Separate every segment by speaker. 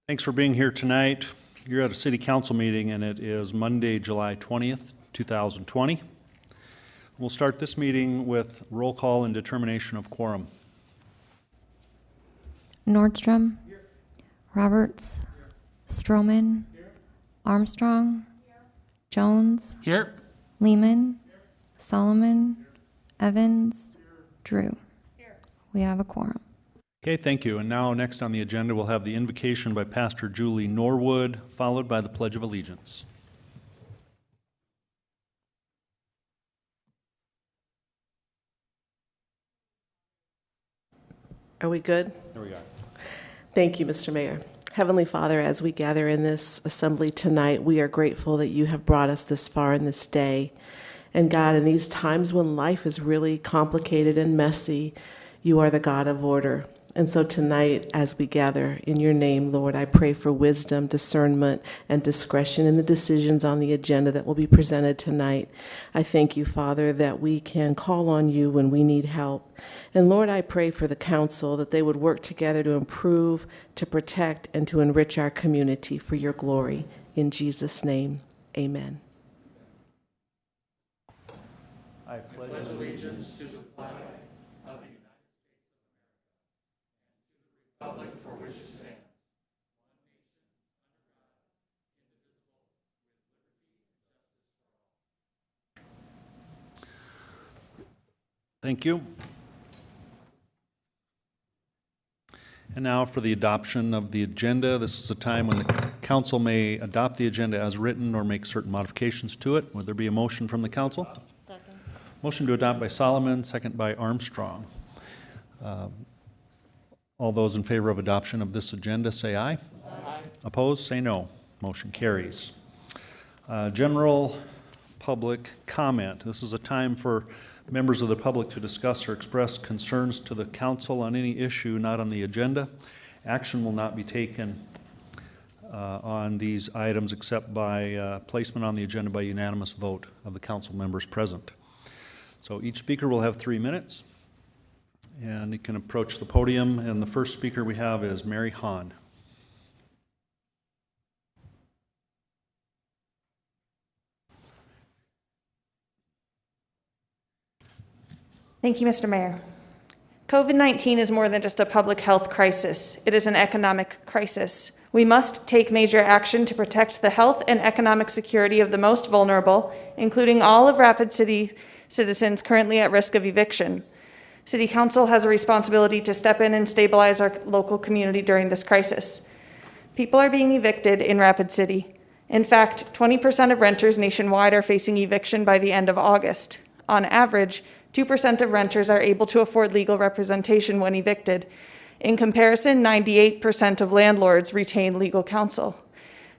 Speaker 1: Thanks for being here tonight. You're at a city council meeting and it is Monday, July 20th, 2020. We'll start this meeting with roll call and determination of quorum.
Speaker 2: Nordstrom, here. Roberts, here. Stroman, here. Armstrong, here. Jones,
Speaker 3: here.
Speaker 2: Lehman, here. Solomon, here. Evans,
Speaker 4: here.
Speaker 2: Drew. Here. We have a quorum.
Speaker 1: Okay, thank you. And now next on the agenda, we'll have the invocation by Pastor Julie Norwood, followed by the Pledge of Allegiance.
Speaker 4: Are we good?
Speaker 1: There we are.
Speaker 4: Thank you, Mr. Mayor. Heavenly Father, as we gather in this assembly tonight, we are grateful that you have brought us this far in this day. And God, in these times when life is really complicated and messy, you are the God of order. And so tonight, as we gather in your name, Lord, I pray for wisdom, discernment, and discretion in the decisions on the agenda that will be presented tonight. I thank you, Father, that we can call on you when we need help. And Lord, I pray for the council that they would work together to improve, to protect, and to enrich our community for your glory. In Jesus' name, amen.
Speaker 1: I pledge allegiance to the flag of the United States of America and to the republic for which it stands, one nation, under God, indivisible, with liberty and justice for all. Thank you. And now for the adoption of the agenda. This is a time when the council may adopt the agenda as written or make certain modifications to it. Would there be a motion from the council?
Speaker 2: Second.
Speaker 1: Motion to adopt by Solomon, second by Armstrong. All those in favor of adoption of this agenda say aye. Aye. Opposed, say no. Motion carries. General public comment. This is a time for members of the public to discuss or express concerns to the council on any issue not on the agenda. Action will not be taken on these items except by placement on the agenda by unanimous vote of the council members present. So each speaker will have 3 minutes, and you can approach the podium, and the first speaker we have is Mary Hahn.
Speaker 5: Thank you, Mr. Mayor. COVID-19 is more than just a public health crisis. It is an economic crisis. We must take major action to protect the health and economic security of the most vulnerable, including all of Rapid City citizens currently at risk of eviction. City Council has a responsibility to step in and stabilize our local community during this crisis. People are being evicted in Rapid City. In fact, 20% of renters nationwide are facing eviction by the end of August. On average, 2% of renters are able to afford legal representation when evicted. In comparison, 98% of landlords retain legal counsel.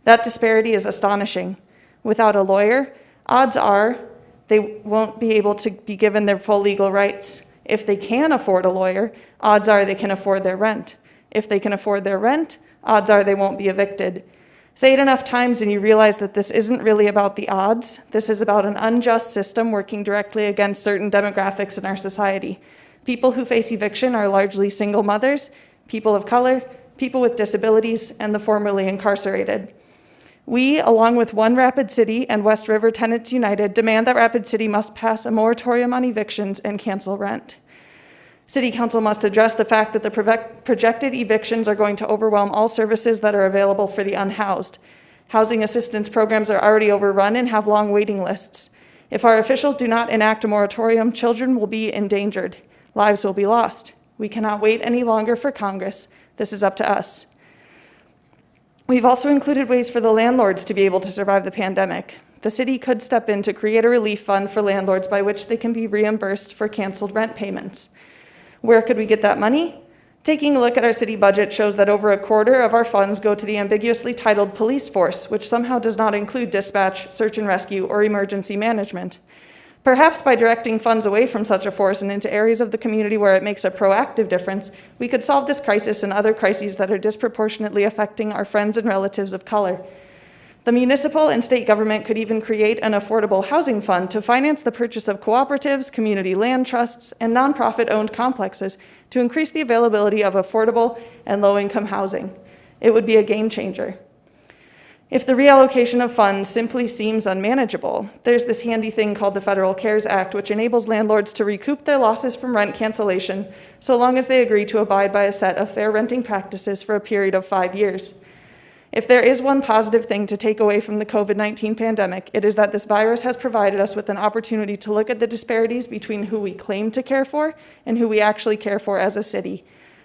Speaker 5: That disparity is astonishing. Without a lawyer, odds are they won't be able to be given their full legal rights. If they can afford a lawyer, odds are they can afford their rent. If they can afford their rent, odds are they won't be evicted. Say it enough times and you realize that this isn't really about the odds. This is about an unjust system working directly against certain demographics in our society. People who face eviction are largely single mothers, people of color, people with disabilities, and the formerly incarcerated. We, along with One Rapid City and West River Tenants United, demand that Rapid City must pass a moratorium on evictions and cancel rent. City Council must address the fact that the projected evictions are going to overwhelm all services that are available for the unhoused. Housing assistance programs are already overrun and have long waiting lists. If our officials do not enact a moratorium, children will be endangered. Lives will be lost. We cannot wait any longer for Congress. This is up to us. We've also included ways for the landlords to be able to survive the pandemic. The city could step in to create a relief fund for landlords by which they can be reimbursed for canceled rent payments. Where could we get that money? Taking a look at our city budget shows that over a quarter of our funds go to the ambiguously titled police force, which somehow does not include dispatch, search and rescue, or emergency management. Perhaps by directing funds away from such a force and into areas of the community where it makes a proactive difference, we could solve this crisis and other crises that are disproportionately affecting our friends and relatives of color. The municipal and state government could even create an affordable housing fund to finance the purchase of cooperatives, community land trusts, and nonprofit-owned complexes to increase the availability of affordable and low-income housing. It would be a game changer. If the reallocation of funds simply seems unmanageable, there's this handy thing called the Federal CARES Act, which enables landlords to recoup their losses from rent cancellation so long as they agree to abide by a set of fair renting practices for a period of 5 years. If there is one positive thing to take away from the COVID-19 pandemic, it is that this virus has provided us with an opportunity to look at the disparities between who we claim to care for and who we actually care for as a city.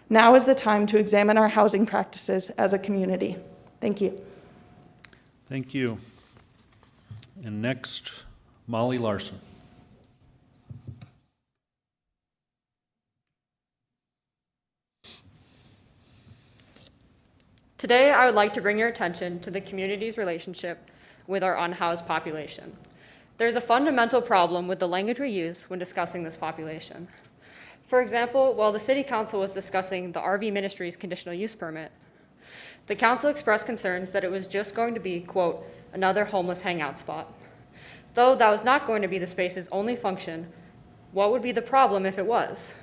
Speaker 5: Now is the time to examine our housing practices as a community. Thank you.
Speaker 1: Thank you. And next, Molly Larson.
Speaker 3: Today, I would like to bring your attention to the community's relationship with our unhoused population. There's a fundamental problem with the language we use when discussing this population. For example, while the City Council was discussing the RV Ministry's conditional use permit, the Council expressed concerns that it was just going to be, quote, another homeless hangout spot. Though that was not going to be the space's only function, what would be the problem if it was?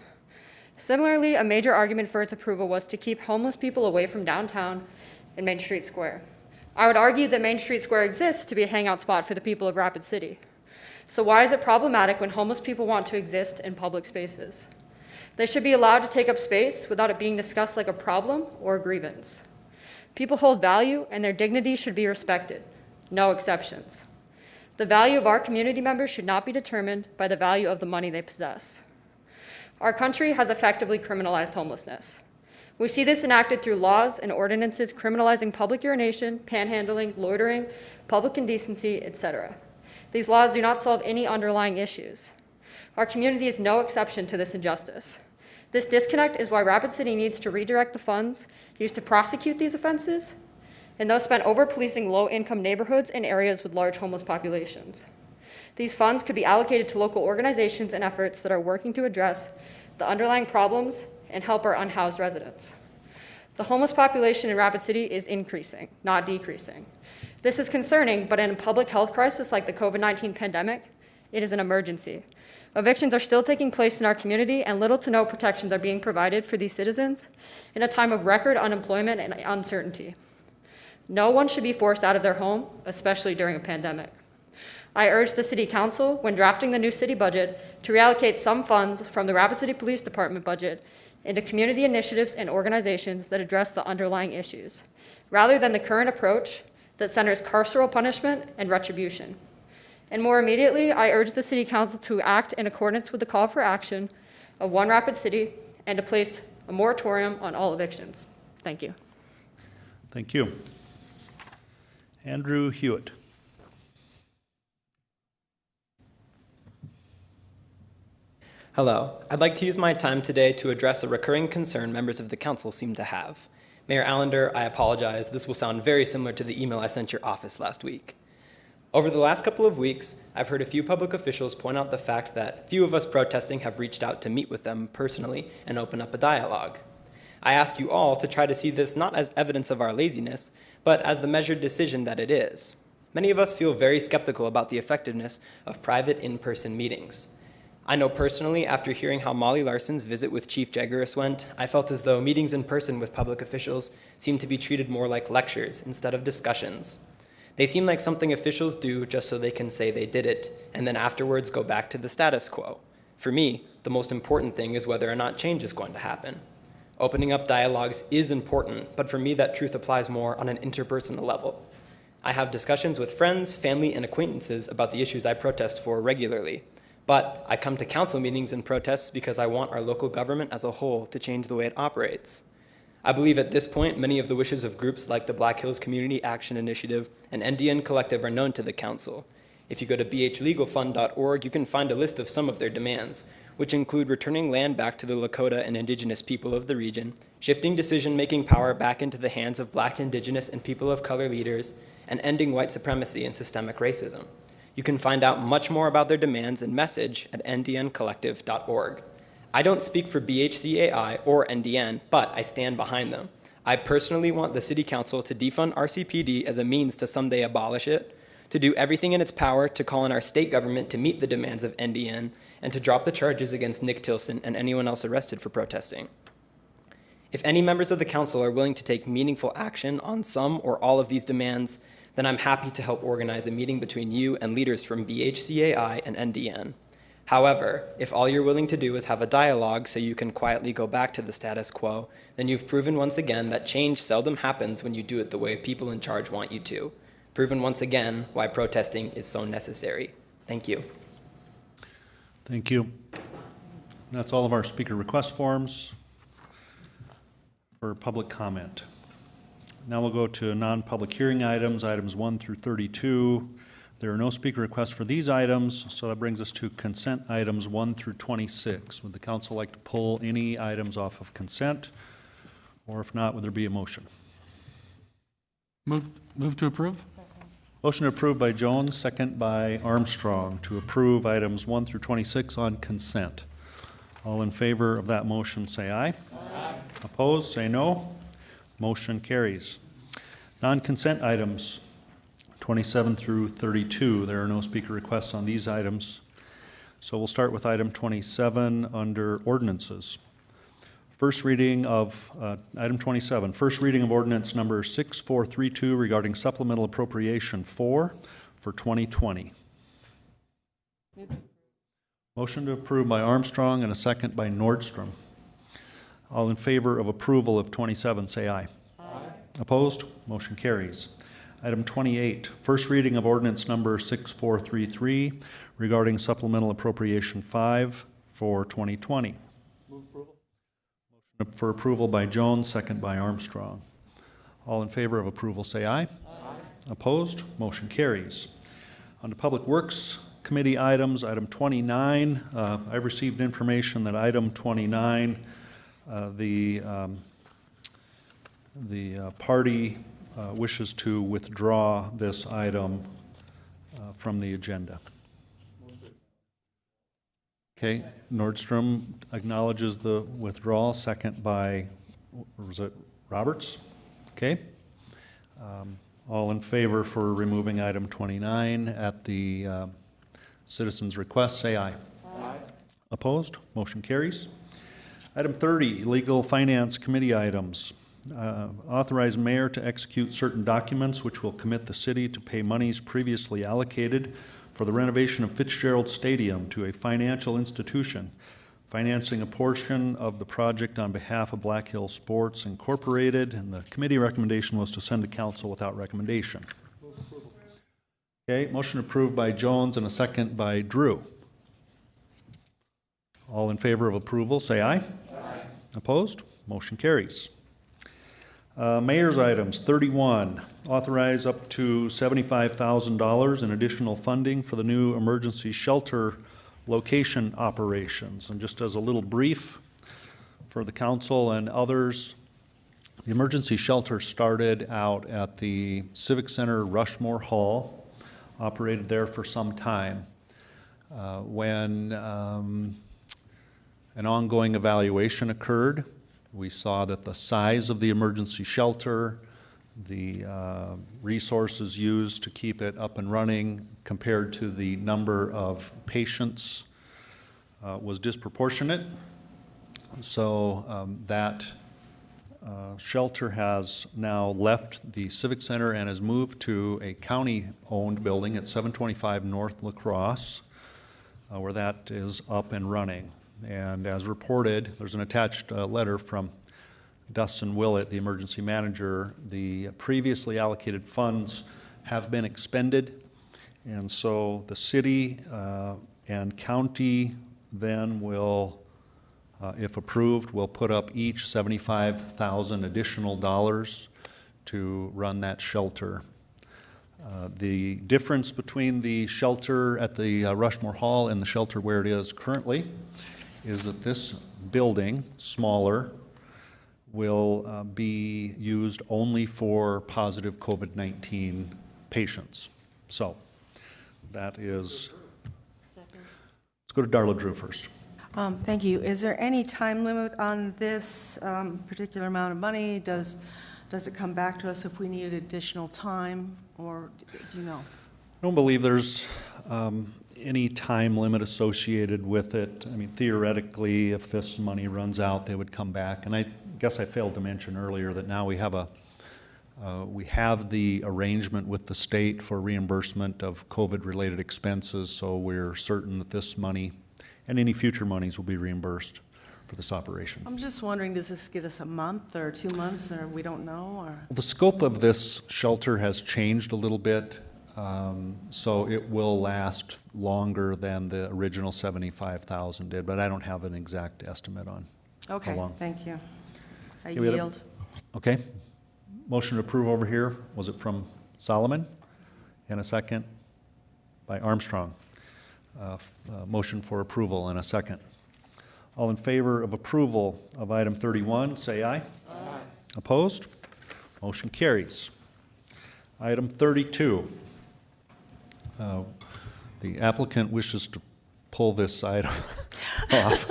Speaker 3: Similarly, a major argument for its approval was to keep homeless people away from downtown and Main Street Square. I would argue that Main Street Square exists to be a hangout spot for the people of Rapid City. So why is it problematic when homeless people want to exist in public spaces? They should be allowed to take up space without it being discussed like a problem or a grievance. People hold value and their dignity should be respected, no exceptions. The value of our community members should not be determined by the value of the money they possess. Our country has effectively criminalized homelessness. We see this enacted through laws and ordinances criminalizing public urination, panhandling, loitering, public indecency, etc. These laws do not solve any underlying issues. Our community is no exception to this injustice. This disconnect is why Rapid City needs to redirect the funds used to prosecute these offenses and those spent over-policing low-income neighborhoods and areas with large homeless populations. These funds could be allocated to local organizations and efforts that are working to address the underlying problems and help our unhoused residents. The homeless population in Rapid City is increasing, not decreasing. This is concerning, but in a public health crisis like the COVID-19 pandemic, it is an emergency. Evictions are still taking place in our community, and little to no protections are being provided for these citizens in a time of record unemployment and uncertainty. No one should be forced out of their home, especially during a pandemic. I urge the City Council, when drafting the new city budget, to reallocate some funds from the Rapid City Police Department budget into community initiatives and organizations that address the underlying issues, rather than the current approach that centers carceral punishment and retribution. And more immediately, I urge the City Council to act in accordance with the call for action of One Rapid City and to place a moratorium on all evictions. Thank you.
Speaker 1: Thank you. Andrew Hewitt.
Speaker 6: Hello. I'd like to use my time today to address a recurring concern members of the council seem to have. Mayor Allender, I apologize. This will sound very similar to the email I sent your office last week. Over the last couple of weeks, I've heard a few public officials point out the fact that few of us protesting have reached out to meet with them personally and open up a dialogue. I ask you all to try to see this not as evidence of our laziness, but as the measured decision that it is. Many of us feel very skeptical about the effectiveness of private in-person meetings. I know personally, after hearing how Molly Larson's visit with Chief Jaguaris went, I felt as though meetings in person with public officials seemed to be treated more like lectures instead of discussions. They seem like something officials do just so they can say they did it, and then afterwards go back to the status quo. For me, the most important thing is whether or not change is going to happen. Opening up dialogues is important, but for me that truth applies more on an interpersonal level. I have discussions with friends, family, and acquaintances about the issues I protest for regularly. But I come to council meetings and protests because I want our local government as a whole to change the way it operates. I believe at this point, many of the wishes of groups like the Black Hills Community Action Initiative and NDN Collective are known to the council. If you go to bhlegalfund.org, you can find a list of some of their demands, which include returning land back to the Lakota and Indigenous people of the region, shifting decision-making power back into the hands of Black, Indigenous, and people of color leaders, and ending white supremacy and systemic racism. You can find out much more about their demands and message at ndncollective.org. I don't speak for BHCAI or NDN, but I stand behind them. I personally want the City Council to defund RCPD as a means to someday abolish it, to do everything in its power to call on our state government to meet the demands of NDN, and to drop the charges against Nick Tilson and anyone else arrested for protesting. If any members of the council are willing to take meaningful action on some or all of these demands, then I'm happy to help organize a meeting between you and leaders from BHCAI and NDN. However, if all you're willing to do is have a dialogue so you can quietly go back to the status quo, then you've proven once again that change seldom happens when you do it the way people in charge want you to. Proven once again why protesting is so necessary. Thank you.
Speaker 1: Thank you. That's all of our speaker request forms for public comment. Now we'll go to non-public hearing items, items 1 through 32. There are no speaker requests for these items, so that brings us to consent items 1 through 26. Would the council like to pull any items off of consent? Or if not, would there be a motion?
Speaker 7: Move to approve?
Speaker 1: Motion approved by Jones, second by Armstrong to approve items 1 through 26 on consent. All in favor of that motion say aye. Aye. Opposed, say no. Motion carries. Non-consent items 27 through 32. There are no speaker requests on these items. So we'll start with item 27 under ordinances. First reading of item 27, first reading of ordinance number 6432 regarding supplemental appropriation 4 for 2020. Motion to approve by Armstrong and a second by Nordstrom. All in favor of approval of 27 say aye. Aye. Opposed? Motion carries. Item 28, first reading of ordinance number 6433 regarding supplemental appropriation 5 for 2020. Move approval. Motion for approval by Jones, second by Armstrong. All in favor of approval say aye. Aye. Opposed? Motion carries. On to Public Works Committee items, item 29. I've received information that item 29, the party wishes to withdraw this item from the agenda. Okay, Nordstrom acknowledges the withdrawal, second by, was it Roberts? Okay. All in favor for removing item 29 at the citizens' request, say aye. Aye. Opposed? Motion carries. Item 30, Legal Finance Committee items. Authorize mayor to execute certain documents which will commit the city to pay monies previously allocated for the renovation of Fitzgerald Stadium to a financial institution, financing a portion of the project on behalf of Black Hill Sports Incorporated, and the committee recommendation was to send to council without recommendation. Okay, motion approved by Jones and a second by Drew. All in favor of approval, say aye. Aye. Opposed? Motion carries. Mayor's items, 31, authorize up to $75,000 in additional funding for the new emergency shelter location operations. And just as a little brief for the council and others, the emergency shelter started out at the Civic Center Rushmore Hall, operated there for some time. When an ongoing evaluation occurred, we saw that the size of the emergency shelter, the resources used to keep it up and running compared to the number of patients was disproportionate. So that shelter has now left the Civic Center and has moved to a county-owned building at 725 North La Crosse, where that is up and running. And as reported, there's an attached letter from Dustin Willett, the emergency manager. The previously allocated funds have been expended, and so the city and county then will, if approved, will put up each $75,000 additional dollars to run that shelter. The difference between the shelter at the Rushmore Hall and the shelter where it is currently is that this building, smaller, will be used only for positive COVID-19 patients. So that is, let's go to Darla Drew first.
Speaker 8: Thank you. Is there any time limit on this particular amount of money? Does it come back to us if we needed additional time, or do you know?
Speaker 1: I don't believe there's any time limit associated with it. I mean, theoretically, if this money runs out, they would come back. And I guess I failed to mention earlier that now we have the arrangement with the state for reimbursement of COVID-related expenses, so we're certain that this money and any future monies will be reimbursed for this operation.
Speaker 8: I'm just wondering, does this get us a month or 2 months, or we don't know, or?
Speaker 1: The scope of this shelter has changed a little bit, so it will last longer than the original 75,000 did, but I don't have an exact estimate on how
Speaker 8: Okay,
Speaker 1: long.
Speaker 8: thank you. I
Speaker 1: we had a-
Speaker 8: yield.
Speaker 1: Okay. Motion to approve over here, was it from Solomon? And a second by Armstrong. Motion for approval and a second. All in favor of approval of item 31, say aye. Aye. Opposed? Motion carries. Item 32. The applicant wishes to pull this item off.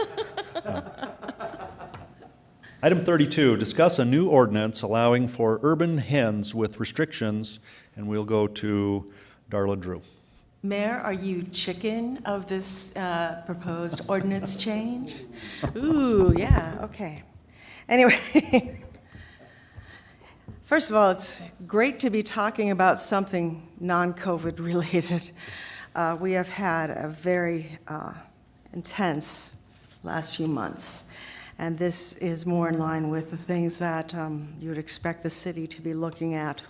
Speaker 1: Item 32, discuss a new ordinance allowing for urban hens with restrictions, and we'll go to Darla Drew.
Speaker 8: Mayor, are you chicken of this proposed ordinance change? Ooh, yeah, okay. Anyway, first of all, it's great to be talking about something non-COVID related. We have had a very intense last few months, and this is more in line with the things that you would expect the city to be looking at.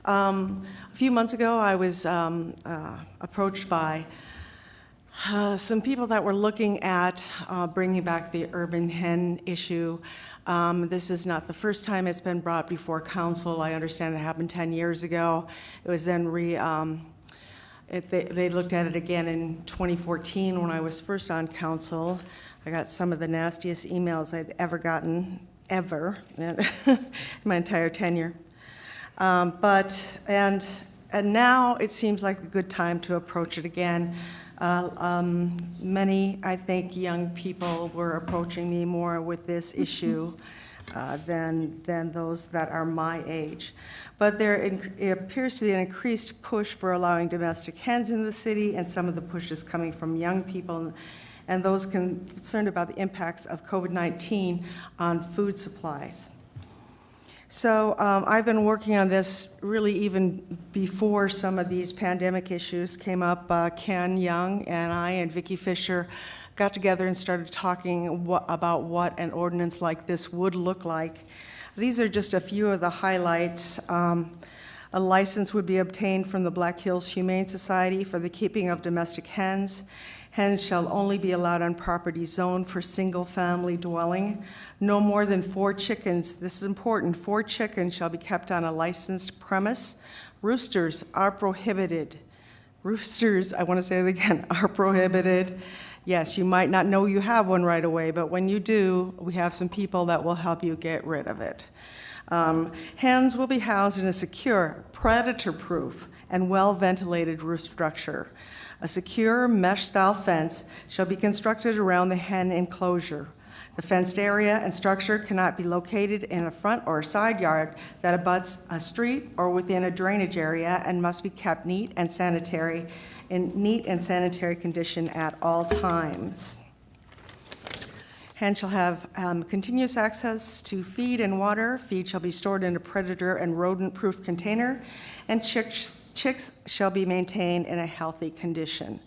Speaker 8: A few months ago, I was approached by some people that were looking at bringing back the urban hen issue. This is not the first time it's been brought before council. I understand it happened 10 years ago. It was then they looked at it again in 2014 when I was first on council. I got some of the nastiest emails I'd ever gotten, ever, in my entire tenure. And now it seems like a good time to approach it again. Many, I think, young people were approaching me more with this issue than those that are my age. But it appears to be an increased push for allowing domestic hens in the city, and some of the push is coming from young people and those concerned about the impacts of COVID-19 on food supplies. So I've been working on this really even before some of these pandemic issues came up. Ken Young and I and Vicki Fisher got together and started talking about what an ordinance like this would look like. These are just a few of the highlights. A license would be obtained from the Black Hills Humane Society for the keeping of domestic hens. Hens shall only be allowed on property zoned for single-family dwelling. No more than 4 chickens, this is important, 4 chickens shall be kept on a licensed premise. Roosters are prohibited. Roosters, I want to say it again, are prohibited. Yes, you might not know you have one right away, but when you do, we have some people that will help you get rid of it. Hens will be housed in a secure, predator-proof, and well-ventilated roost structure. A secure mesh-style fence shall be constructed around the hen enclosure. The fenced area and structure cannot be located in a front or a side yard that abuts a street or within a drainage area, and must be kept neat and sanitary condition at all times. Hens shall have continuous access to feed and water. Feed shall be stored in a predator and rodent-proof container, and chicks shall be maintained in a healthy condition.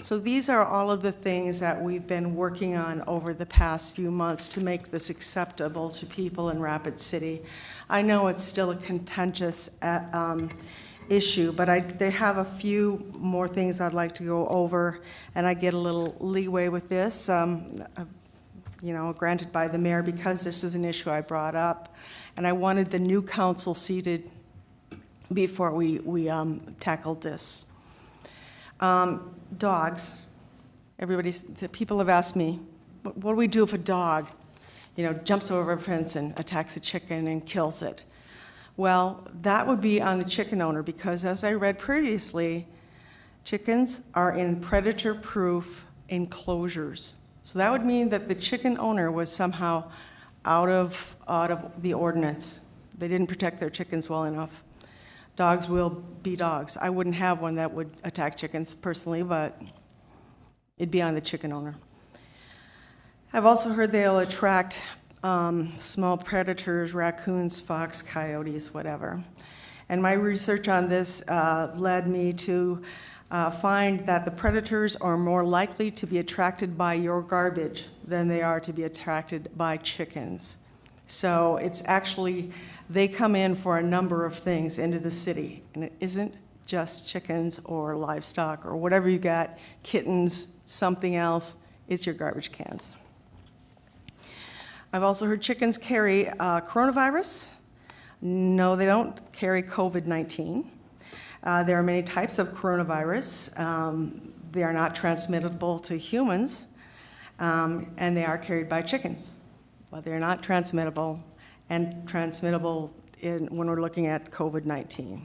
Speaker 8: So these are all of the things that we've been working on over the past few months to make this acceptable to people in Rapid City. I know it's still a contentious issue, but they have a few more things I'd like to go over, and I get a little leeway with this, granted by the mayor, because this is an issue I brought up, and I wanted the new council seated before we tackled this. Dogs. People have asked me, what do we do if a dog, jumps over a fence and attacks a chicken and kills it? Well, that would be on the chicken owner, because as I read previously, chickens are in predator-proof enclosures. So that would mean that the chicken owner was somehow out of the ordinance. They didn't protect their chickens well enough. Dogs will be dogs. I wouldn't have one that would attack chickens personally, but it'd be on the chicken owner. I've also heard they'll attract small predators, raccoons, fox, coyotes, whatever. And my research on this led me to find that the predators are more likely to be attracted by your garbage than they are to be attracted by chickens. So it's actually, they come in for a number of things into the city, and it isn't just chickens or livestock or whatever you got, kittens, something else, it's your garbage cans. I've also heard chickens carry coronavirus. No, they don't carry COVID-19. There are many types of coronavirus. They are not transmittable to humans, and they are carried by chickens. But they're not transmittable and transmittable when we're looking at COVID-19.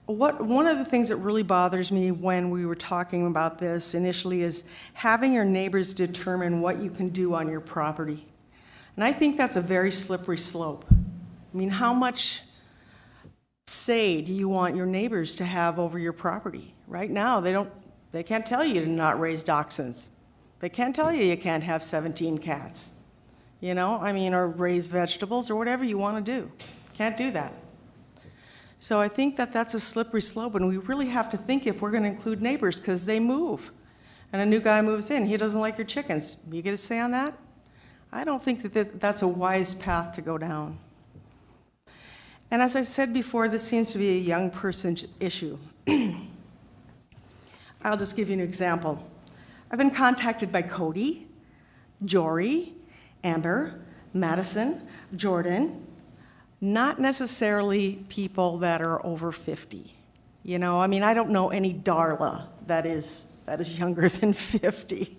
Speaker 8: One of the things that really bothers me when we were talking about this initially is having your neighbors determine what you can do on your property. And I think that's a very slippery slope. I mean, how much say do you want your neighbors to have over your property? Right now, they can't tell you to not raise dachshunds. They can't tell you you can't have 17 cats, you know, I mean, or raise vegetables or whatever you want to do. Can't do that. So I think that that's a slippery slope, and we really have to think if we're going to include neighbors, because they move. And a new guy moves in, he doesn't like your chickens. You get a say on that? I don't think that that's a wise path to go down. And as I said before, this seems to be a young person's issue. I'll just give you an example. I've been contacted by Cody, Jory, Amber, Madison, Jordan, not necessarily people that are over 50. You know, I mean, I don't know any DARLA that is younger than 50.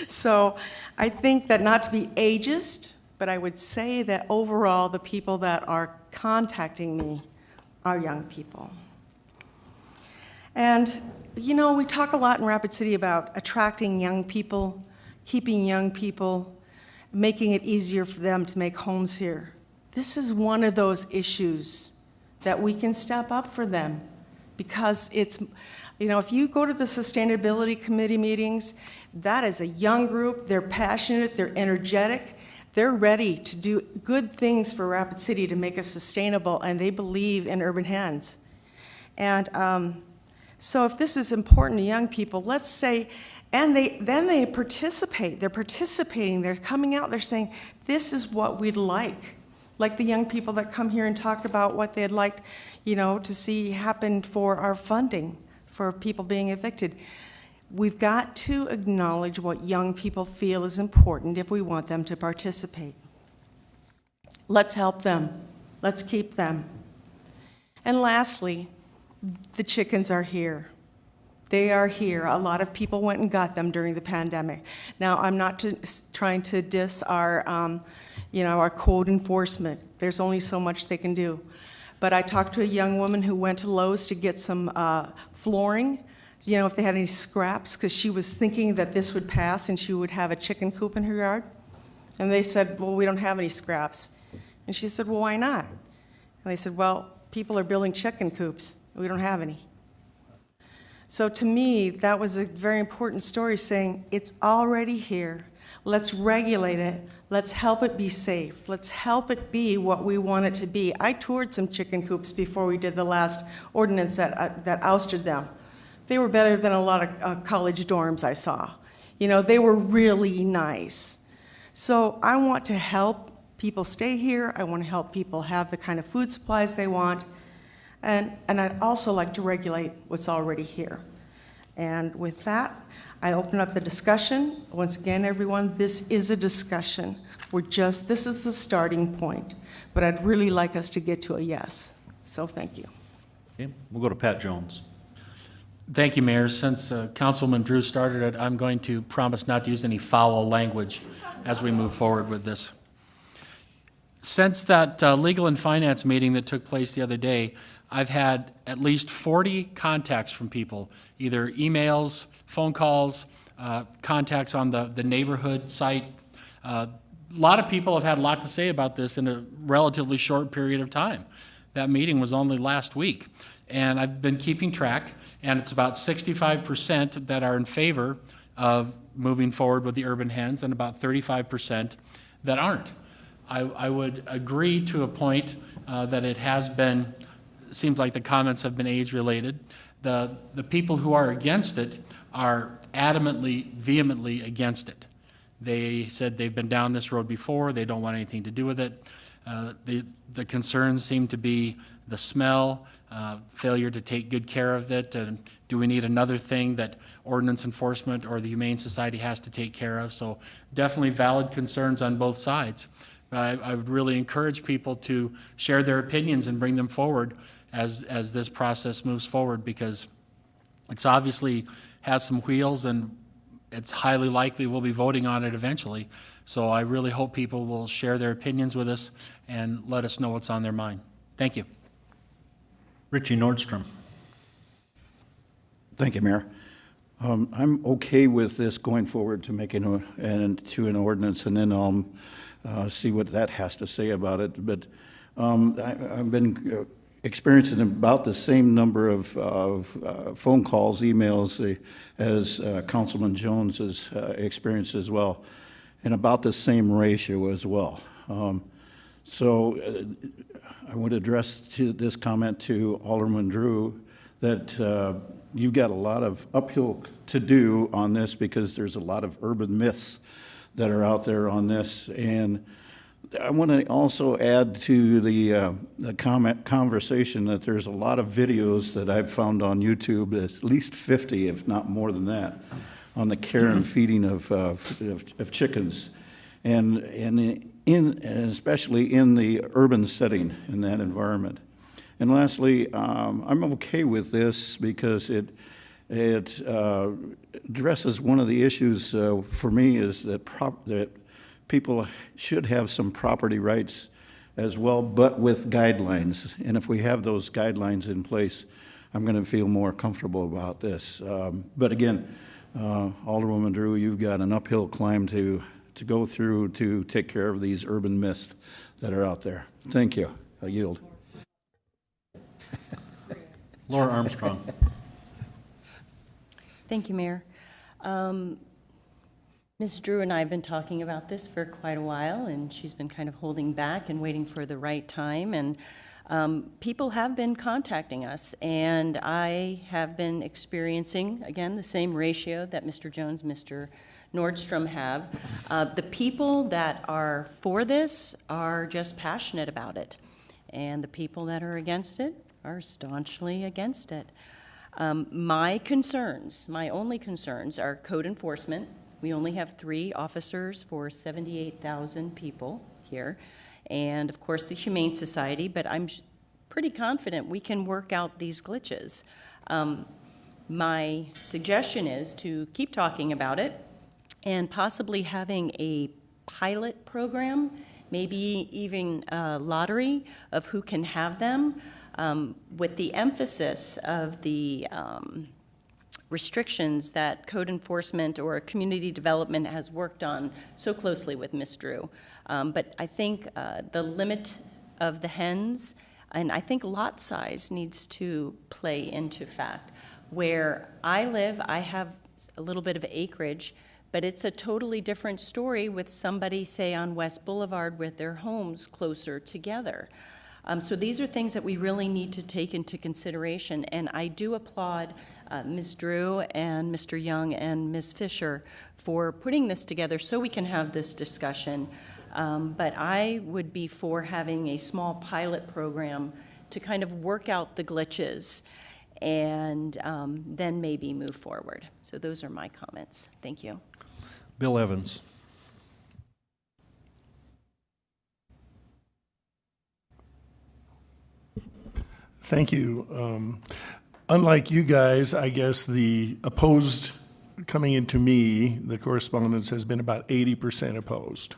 Speaker 8: So I think that, not to be ageist, but I would say that overall the people that are contacting me are young people. And, you know, we talk a lot in Rapid City about attracting young people, keeping young people, making it easier for them to make homes here. This is one of those issues that we can step up for them, because it's, you know, if you go to the Sustainability Committee meetings, that is a young group. They're passionate, they're energetic, they're ready to do good things for Rapid City to make us sustainable, and they believe in urban hands. And so if this is important to young people, let's say, and then they participate. They're participating, they're coming out, they're saying, this is what we'd like the young people that come here and talk about what they'd like, you know, to see happen for our funding for people being evicted. We've got to acknowledge what young people feel is important if we want them to participate. Let's help them. Let's keep them. And lastly, the chickens are here. They are here. A lot of people went and got them during the pandemic. Now, I'm not trying to diss our, you know, our code enforcement. There's only so much they can do. But I talked to a young woman who went to Lowe's to get some flooring, you know, if they had any scraps, because she was thinking that this would pass and she would have a chicken coop in her yard. And they said, well, we don't have any scraps. And she said, well, why not? And they said, well, people are building chicken coops. We don't have any. So to me, that was a very important story, saying it's already here. Let's regulate it. Let's help it be safe. Let's help it be what we want it to be. I toured some chicken coops before we did the last ordinance that ousted them. They were better than a lot of college dorms I saw. You know, they were really nice. So I want to help people stay here. I want to help people have the kind of food supplies they want. And I'd also like to regulate what's already here. And with that, I open up the discussion. Once again, everyone, this is a discussion. This is the starting point. But I'd really like us to get to a yes. So thank you.
Speaker 1: Okay, we'll go to Pat Jones.
Speaker 7: Thank you, Mayor. Since Councilman Drew started it, I'm going to promise not to use any foul language as we move forward with this. Since that Legal and Finance meeting that took place the other day, I've had at least 40 contacts from people, either emails, phone calls, contacts on the neighborhood site. A lot of people have had a lot to say about this in a relatively short period of time. That meeting was only last week, and I've been keeping track, and it's about 65% that are in favor of moving forward with the urban hens and about 35% that aren't. I would agree to a point that it has been, seems like the comments have been age-related. The people who are against it are adamantly, vehemently against it. They said they've been down this road before, they don't want anything to do with it. The concerns seem to be the smell, failure to take good care of it, and do we need another thing that ordinance enforcement or the Humane Society has to take care of? So definitely valid concerns on both sides. But I would really encourage people to share their opinions and bring them forward as this process moves forward, because it's obviously has some wheels and it's highly likely we'll be voting on it eventually. So I really hope people will share their opinions with us and let us know what's on their mind. Thank you.
Speaker 1: Richie Nordstrom.
Speaker 9: Thank you, Mayor. I'm okay with this going forward to making an ordinance, and then I'll see what that has to say about it. But I've been experiencing about the same number of phone calls, emails as Councilman Jones has experienced as well, and about the same ratio as well. So I would address this comment to Alderman Drew that you've got a lot of uphill to do on this, because there's a lot of urban myths that are out there on this. And I want to also add to the conversation that there's a lot of videos that I've found on YouTube, at least 50, if not more than that, on the care and feeding of chickens, and especially in the urban setting, in that environment. And lastly, I'm okay with this because it addresses one of the issues for me, is that people should have some property rights as well, but with guidelines. And if we have those guidelines in place, I'm going to feel more comfortable about this. But again, Alderwoman Drew, you've got an uphill climb to go through to take care of these urban myths that are out there. Thank you. I yield.
Speaker 1: Laura Armstrong.
Speaker 10: Thank you, Mayor. Ms. Drew and I have been talking about this for quite a while, and she's been kind of holding back and waiting for the right time. And people have been contacting us, and I have been experiencing, again, the same ratio that Mr. Jones, Mr. Nordstrom have. The people that are for this are just passionate about it, and the people that are against it are staunchly against it. My concerns, my only concerns, are code enforcement. We only have 3 officers for 78,000 people here, and of course the Humane Society, but I'm pretty confident we can work out these glitches. My suggestion is to keep talking about it and possibly having a pilot program, maybe even a lottery of who can have them, with the emphasis of the restrictions that code enforcement or community development has worked on so closely with Ms. Drew. But I think the limit of the hens, and I think lot size needs to play into fact. Where I live, I have a little bit of acreage, but it's a totally different story with somebody, say, on West Boulevard with their homes closer together. So these are things that we really need to take into consideration, and I do applaud Ms. Drew and Mr. Young and Ms. Fisher for putting this together so we can have this discussion. But I would be for having a small pilot program to kind of work out the glitches and then maybe move forward. So those are my comments. Thank you.
Speaker 1: Bill Evans.
Speaker 11: Thank you. Unlike you guys, I guess the opposed coming into me, the correspondence has been about 80% opposed.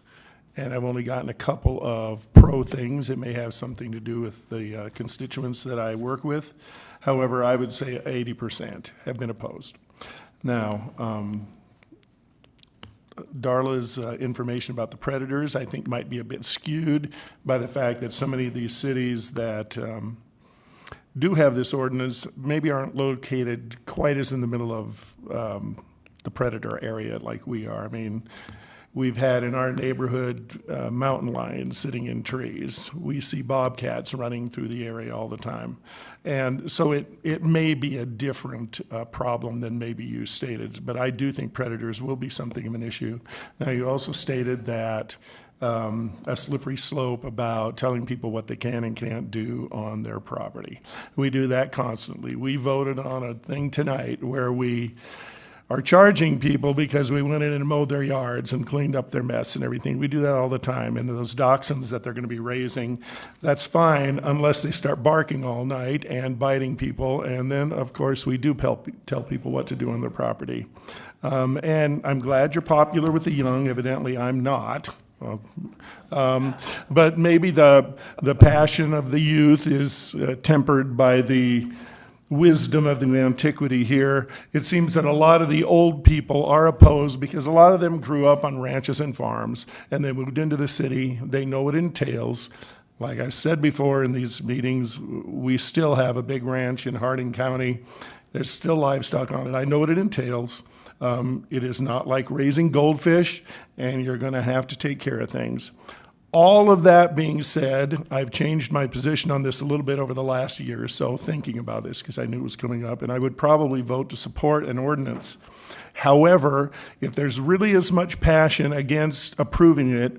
Speaker 11: And I've only gotten a couple of pro things. It may have something to do with the constituents that I work with. However, I would say 80% have been opposed. Now, DARLA's information about the predators, I think, might be a bit skewed by the fact that so many of these cities that do have this ordinance maybe aren't located quite as in the middle of the predator area like we are. I mean, we've had in our neighborhood mountain lions sitting in trees. We see bobcats running through the area all the time. And so it may be a different problem than maybe you stated, but I do think predators will be something of an issue. Now, you also stated that a slippery slope about telling people what they can and can't do on their property. We do that constantly. We voted on a thing tonight where we are charging people because we went in and mowed their yards and cleaned up their mess and everything. We do that all the time. And those dachshunds that they're going to be raising, that's fine unless they start barking all night and biting people. And then, of course, we do tell people what to do on their property. And I'm glad you're popular with the young. Evidently, I'm not. But maybe the passion of the youth is tempered by the wisdom of the antiquity here. It seems that a lot of the old people are opposed because a lot of them grew up on ranches and farms and they moved into the city. They know what it entails. Like I've said before in these meetings, we still have a big ranch in Harding County. There's still livestock on it. I know what it entails. It is not like raising goldfish, and you're going to have to take care of things. All of that being said, I've changed my position on this a little bit over the last year or so, thinking about this because I knew it was coming up, and I would probably vote to support an ordinance. However, if there's really as much passion against approving it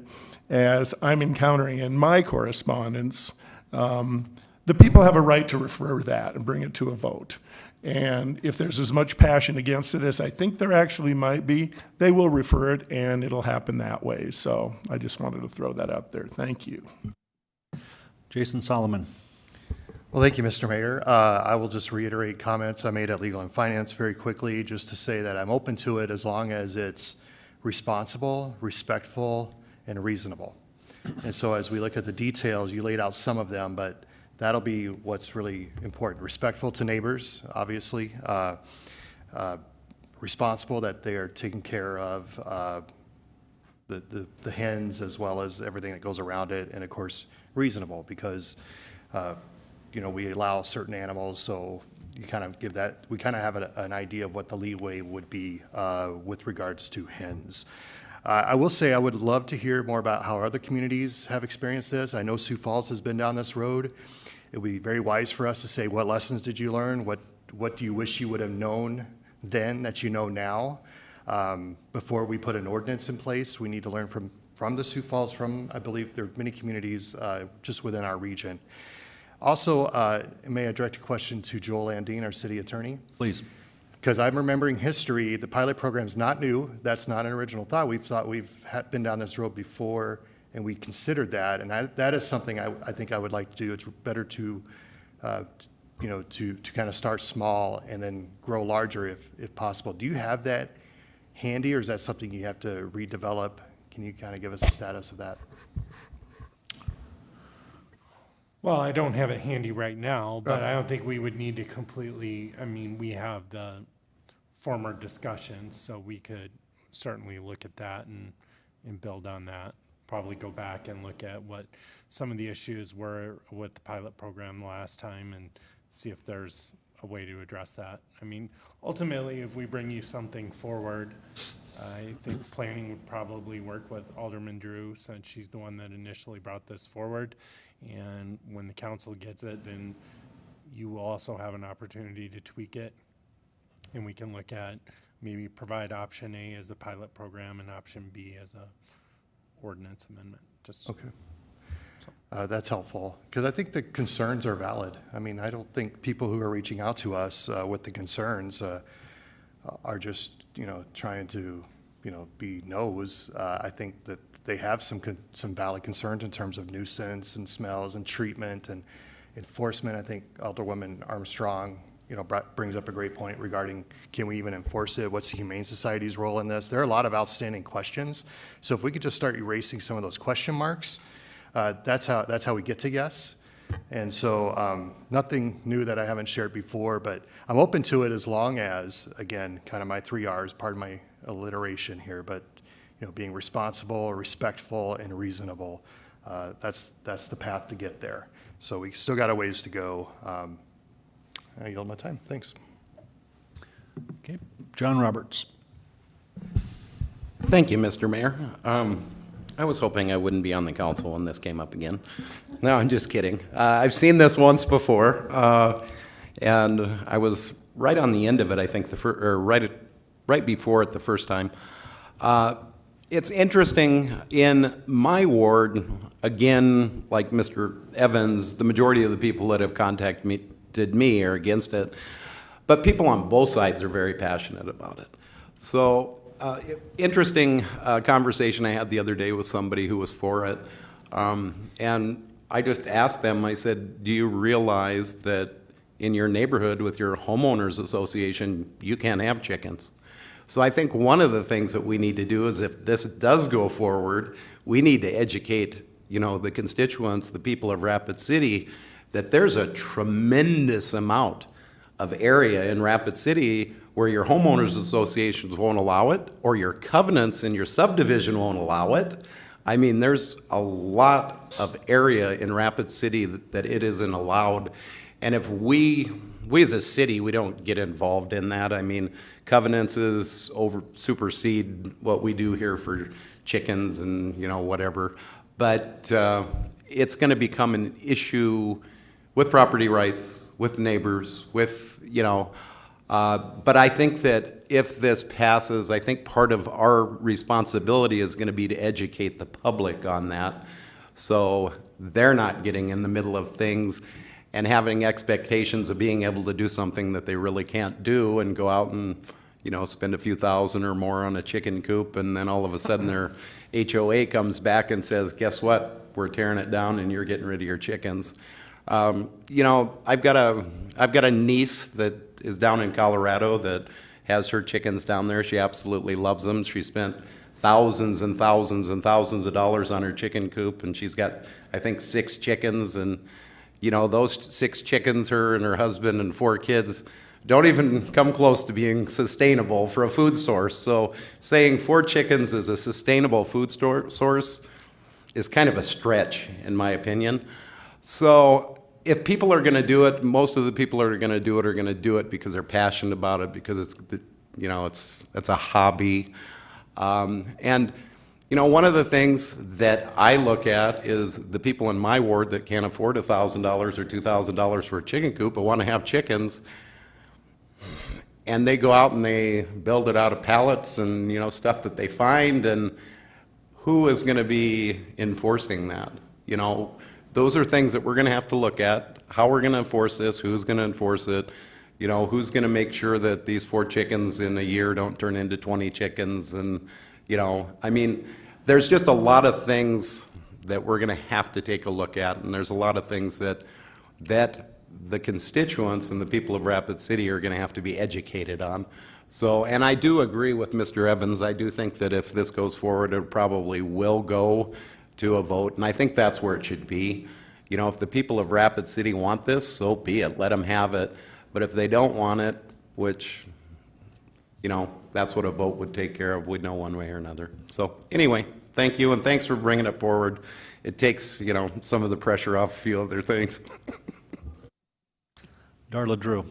Speaker 11: as I'm encountering in my correspondence, the people have a right to refer that and bring it to a vote. And if there's as much passion against it as I think there actually might be, they will refer it, and it'll happen that way. So I just wanted to throw that out there. Thank you.
Speaker 1: Jason Solomon.
Speaker 12: Well, thank you, Mr. Mayor. I will just reiterate comments I made at Legal and Finance very quickly, just to say that I'm open to it as long as it's responsible, respectful, and reasonable. And so as we look at the details, you laid out some of them, but that'll be what's really important. Respectful to neighbors, obviously. Responsible that they are taking care of the hens as well as everything that goes around it. And of course, reasonable because, we allow certain animals, so you kind of give that, we kind of have an idea of what the leeway would be with regards to hens. I will say I would love to hear more about how other communities have experienced this. I know Sioux Falls has been down this road. It would be very wise for us to say, what lessons did you learn? What do you wish you would have known then that you know now? Before we put an ordinance in place, we need to learn from the Sioux Falls, I believe there are many communities just within our region. Also, may I direct a question to Joel Andine, our city attorney?
Speaker 1: Please.
Speaker 12: Because I'm remembering history, the pilot program's not new. That's not an original thought. We've been down this road before, and we considered that, and that is something I think I would like to do. It's better to kind of start small and then grow larger if possible. Do you have that handy, or is that something you have to redevelop? Can you kind of give us a status of that?
Speaker 13: Well, I don't have it handy right now, but I don't think we would need to completely, we have the former discussions, so we could certainly look at that and build on that. Probably go back and look at what some of the issues were with the pilot program last time and see if there's a way to address that. Ultimately, if we bring you something forward, I think planning would probably work with Alderman Drew, since she's the one that initially brought this forward. And when the council gets it, then you will also have an opportunity to tweak it. And we can look at maybe provide option A as a pilot program and option B as a ordinance amendment.
Speaker 12: Okay. That's helpful, because I think the concerns are valid. I don't think people who are reaching out to us with the concerns are just, trying to, be no's. I think that they have some valid concerns in terms of nuisance and smells and treatment and enforcement. I think Alderwoman Armstrong, brings up a great point regarding, can we even enforce it? What's the Humane Society's role in this? There are a lot of outstanding questions. So if we could just start erasing some of those question marks, that's how we get to yes. And so nothing new that I haven't shared before, but I'm open to it as long as, again, kind of my 3 R's, pardon my alliteration here, but being responsible, respectful, and reasonable. That's the path to get there. So we still got a ways to go. I yield my time. Thanks.
Speaker 1: Okay. John Roberts.
Speaker 14: Thank you, Mr. Mayor. I was hoping I wouldn't be on the council when this came up again. No, I'm just kidding. I've seen this once before, and I was right on the end of it, I think, right before it the first time. It's interesting, in my ward, again, like Mr. Evans, the majority of the people that have contacted me are against it, but people on both sides are very passionate about it. So, interesting conversation I had the other day with somebody who was for it, and I just asked them, I said, do you realize that in your neighborhood with your homeowners association, you can't have chickens? So I think one of the things that we need to do is, if this does go forward, we need to educate, the constituents, the people of Rapid City, that there's a tremendous amount of area in Rapid City where your homeowners associations won't allow it, or your covenants in your subdivision won't allow it. I mean, there's a lot of area in Rapid City that it isn't allowed. And if we as a city, we don't get involved in that. I mean, covenants supersede what we do here for chickens and, whatever. But it's going to become an issue with property rights, with neighbors, with, but I think that if this passes, I think part of our responsibility is going to be to educate the public on that, so they're not getting in the middle of things and having expectations of being able to do something that they really can't do, and go out and, spend a few thousand or more on a chicken coop, and then all of a sudden their HOA comes back and says, guess what, we're tearing it down and you're getting rid of your chickens. I've got a niece that is down in Colorado that has her chickens down there. She absolutely loves them. She spent thousands and thousands and thousands of dollars on her chicken coop, and she's got, I think, 6 chickens. And, those 6 chickens, her and her husband and 4 kids, don't even come close to being sustainable for a food source. So saying 4 chickens is a sustainable food source is kind of a stretch, in my opinion. So if people are going to do it, most of the people that are going to do it because they're passionate about it, because it's a hobby. And one of the things that I look at is the people in my ward that can't afford $1,000 or $2,000 for a chicken coop but want to have chickens, and they go out and they build it out of pallets and stuff that they find, and who is going to be enforcing that? Those are things that we're going to have to look at. How we're going to enforce this, who's going to enforce it, who's going to make sure that these 4 chickens in a year don't turn into 20 chickens. And, I mean, there's just a lot of things that we're going to have to take a look at. And there's a lot of things that the constituents and the people of Rapid City are going to have to be educated on. So, and I do agree with Mr. Evans. I do think that if this goes forward, it probably will go to a vote, and I think that's where it should be. If the people of Rapid City want this, so be it, let them have it. But if they don't want it, which, that's what a vote would take care of, we'd know one way or another. So anyway, thank you, and thanks for bringing it forward. It takes, some of the pressure off a few other things.
Speaker 1: Darla Drew.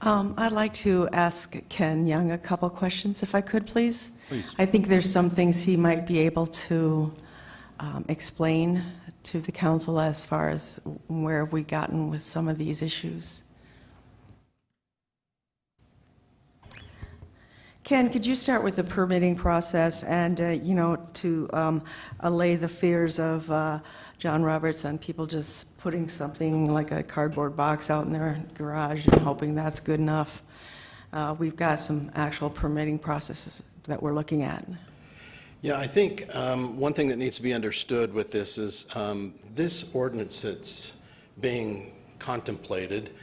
Speaker 8: I'd like to ask Ken Young a couple questions, if I could, please.
Speaker 1: Please.
Speaker 8: I think there's some things he might be able to explain to the council as far as where have we gotten with some of these issues. Ken, could you start with the permitting process and, to allay the fears of John Roberts and people just putting something like a cardboard box out in their garage and hoping that's good enough? We've got some actual permitting processes that we're looking at.
Speaker 15: Yeah, I think one thing that needs to be understood with this is this ordinance that's being contemplated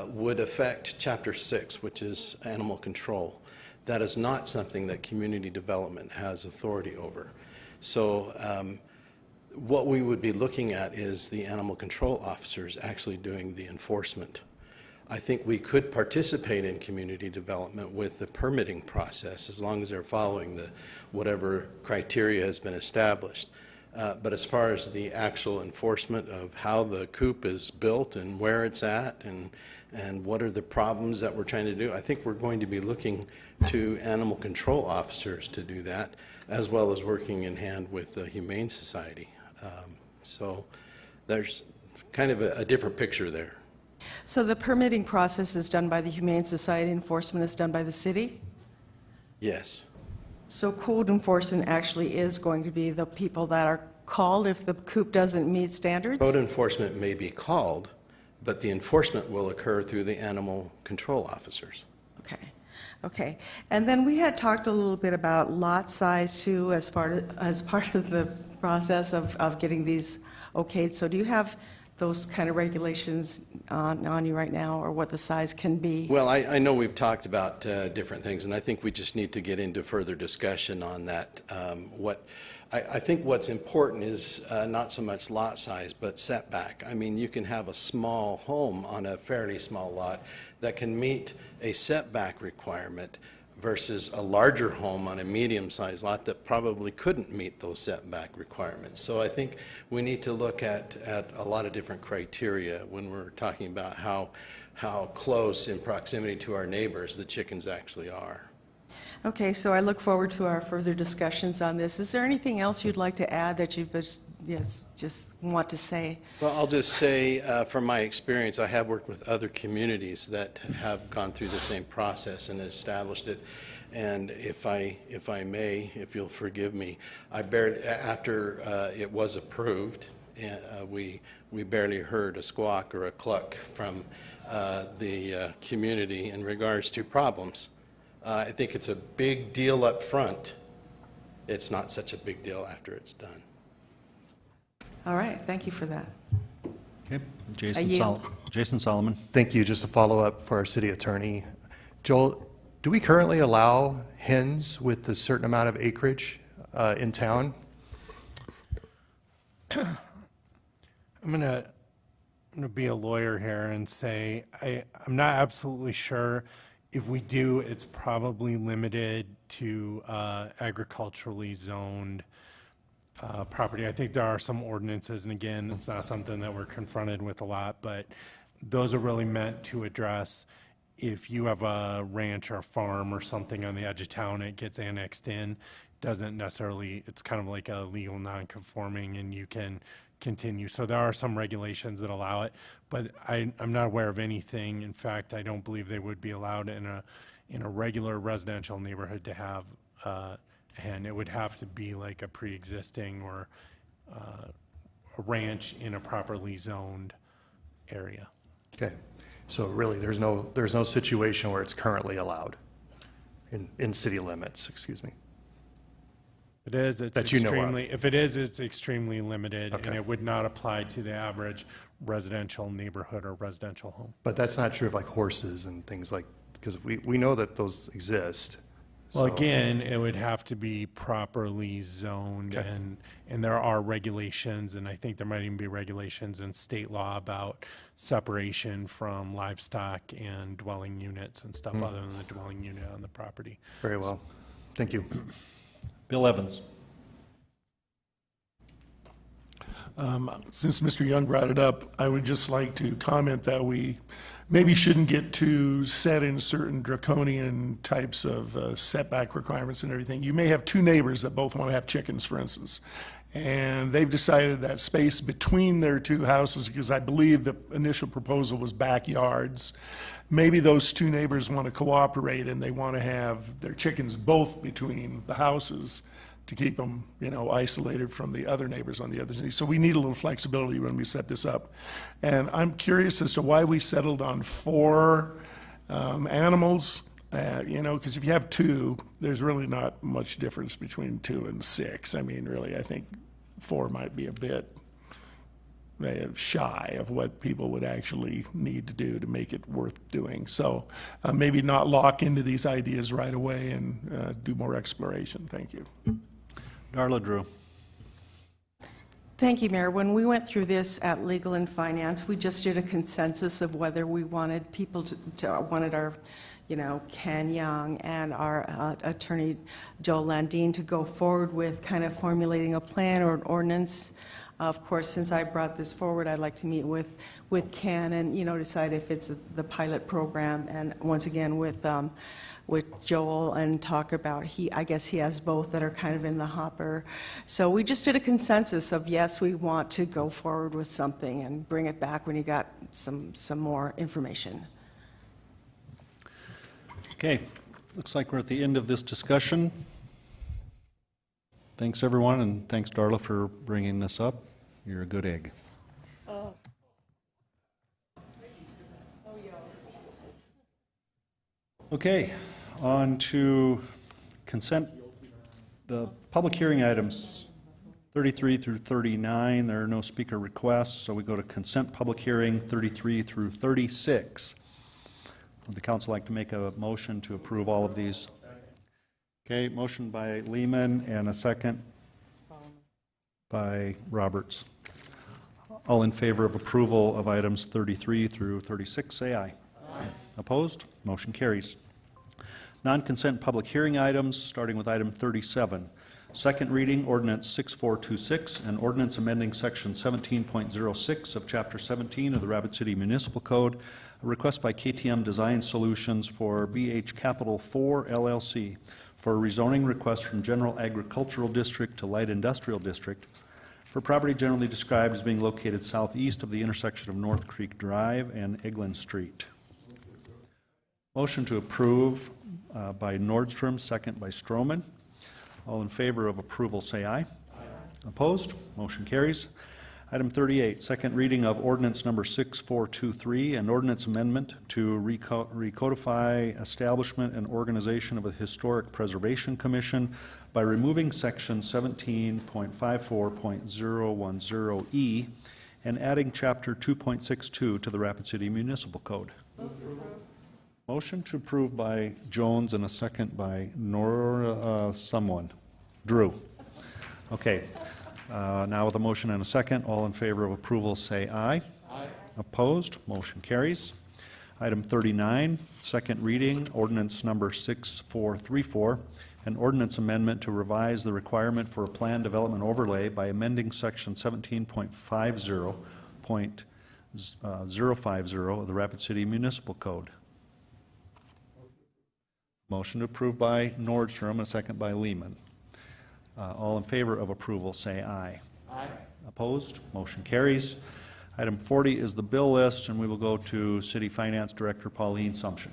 Speaker 15: would affect Chapter 6, which is animal control. That is not something that community development has authority over. So what we would be looking at is the animal control officers actually doing the enforcement. I think we could participate in community development with the permitting process as long as they're following whatever criteria has been established. But as far as the actual enforcement of how the coop is built and where it's at and what are the problems that we're trying to do, I think we're going to be looking to animal control officers to do that, as well as working in hand with the Humane Society. So there's kind of a different picture there.
Speaker 8: So the permitting process is done by the Humane Society, enforcement is done by the city?
Speaker 15: Yes.
Speaker 8: So code enforcement actually is going to be the people that are called if the coop doesn't meet standards?
Speaker 15: Code enforcement may be called, but the enforcement will occur through the animal control officers.
Speaker 8: Okay. Okay. And then we had talked a little bit about lot size too as part of the process of getting these okayed. So do you have those kind of regulations on you right now, or what the size can be?
Speaker 15: Well, I know we've talked about different things, and I think we just need to get into further discussion on that. I think what's important is not so much lot size, but setback. I mean, you can have a small home on a fairly small lot that can meet a setback requirement versus a larger home on a medium-sized lot that probably couldn't meet those setback requirements. So I think we need to look at a lot of different criteria when we're talking about how close in proximity to our neighbors the chickens actually are.
Speaker 8: Okay, so I look forward to our further discussions on this. Is there anything else you'd like to add that you've just want to say?
Speaker 15: Well, I'll just say from my experience, I have worked with other communities that have gone through the same process and established it. And if I may, if you'll forgive me, after it was approved, we barely heard a squawk or a cluck from the community in regards to problems. I think it's a big deal up front. It's not such a big deal after it's done.
Speaker 8: All right, thank you for that.
Speaker 1: Okay, Jason Solomon.
Speaker 12: Thank you. Just a follow-up for our city attorney. Joel, do we currently allow hens with a certain amount of acreage in town?
Speaker 13: I'm gonna be a lawyer here and say I'm not absolutely sure. If we do, it's probably limited to agriculturally zoned property. I think there are some ordinances, and again, it's not something that we're confronted with a lot, but those are really meant to address if you have a ranch or farm or something on the edge of town, it gets annexed in, doesn't necessarily, it's kind of like a legal non-conforming and you can continue. So there are some regulations that allow it, but I'm not aware of anything. In fact, I don't believe they would be allowed in a regular residential neighborhood to have a hen. It would have to be like a pre-existing or a ranch in a properly zoned area.
Speaker 12: Okay, so really there's no situation where it's currently allowed in city limits, excuse me.
Speaker 13: If it is, it's
Speaker 12: that you know of.
Speaker 13: extremely, if it is, it's extremely limited,
Speaker 12: Okay.
Speaker 13: and it would not apply to the average residential neighborhood or residential home.
Speaker 12: But that's not true of like horses and things like, because we know that those exist.
Speaker 13: Well,
Speaker 12: So-
Speaker 13: again, it would have to be properly zoned,
Speaker 12: Okay.
Speaker 13: and there are regulations, and I think there might even be regulations in state law about separation from livestock and dwelling units and stuff other than the dwelling unit on the property.
Speaker 12: Very well. Thank you.
Speaker 1: Bill Evans.
Speaker 11: Since Mr. Young brought it up, I would just like to comment that we maybe shouldn't get too set in certain draconian types of setback requirements and everything. You may have two neighbors that both want to have chickens, for instance, and they've decided that space between their two houses, because I believe the initial proposal was backyards, maybe those two neighbors want to cooperate and they want to have their chickens both between the houses to keep them, isolated from the other neighbors on the other side. So we need a little flexibility when we set this up. And I'm curious as to why we settled on 4 animals, because if you have 2, there's really not much difference between 2 and 6. I mean, really, I think 4 might be a bit shy of what people would actually need to do to make it worth doing. So maybe not lock into these ideas right away and do more exploration. Thank you.
Speaker 1: Darla Drew.
Speaker 8: Thank you, Mayor. When we went through this at Legal and Finance, we just did a consensus of whether we wanted people wanted our Ken Young and our attorney Joe Landine to go forward with kind of formulating a plan or an ordinance. Of course, since I brought this forward, I'd like to meet with Ken and, decide if it's the pilot program, and once again with Joel, and talk about, I guess he has both that are kind of in the hopper. So we just did a consensus of, yes, we want to go forward with something and bring it back when you got some more information.
Speaker 1: Okay, looks like we're at the end of this discussion. Thanks, everyone, and thanks, Darla, for bringing this up. You're a good egg. Okay, on to consent, the public hearing items 33 through 39. There are no speaker requests, so we go to consent public hearing 33 through 36. Would the council like to make a motion to approve all of these? Okay, motion by Lehman and a second by Roberts. All in favor of approval of items 33 through 36, say aye. Aye. Opposed? Motion carries. Non-consent public hearing items, starting with item 37. Second reading, ordinance 6426, and ordinance amending section 17.06 of chapter 17 of the Rapid City Municipal Code. A request by KTM Design Solutions for BH Capital 4 LLC for a rezoning request from General Agricultural District to Light Industrial District for property generally described as being located southeast of the intersection of North Creek Drive and Eglin Street. Motion to approve by Nordstrom, second by Stroman. All in favor of approval, say aye. Aye. Opposed? Motion carries. Item 38, second reading of ordinance number 6423, an ordinance amendment to recodify establishment and organization of a historic preservation commission by removing section 17.54.010E and adding chapter 2.62 to the Rapid City Municipal Code. Motion to approve by Jones and a second by Drew. Okay. Now with a motion and a second, all in favor of approval say aye. Aye. Opposed? Motion carries. Item 39, second reading, ordinance number 6434, an ordinance amendment to revise the requirement for a plan development overlay by amending section 17.50.050 of the Rapid City Municipal Code. Motion to approve by Nordstrom, and a second by Lehman. All in favor of approval say aye. Aye. Opposed? Motion carries. Item 40 is the bill list, and we will go to City Finance Director Pauline Sumption.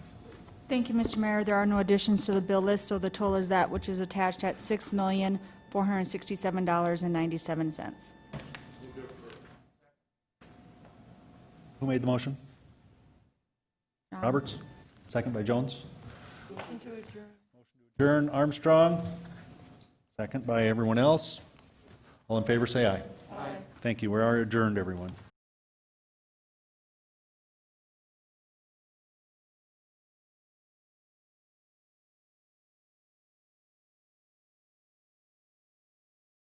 Speaker 16: Thank you, Mr. Mayor. There are no additions to the bill list, so the total is that which is attached at $6,467.97.
Speaker 1: Who made the motion? Roberts. Second by Jones.
Speaker 16: Motion to adjourn.
Speaker 1: Adjourn. Armstrong. Second by everyone else. All in favor say aye. Aye. Thank you. We are adjourned, everyone.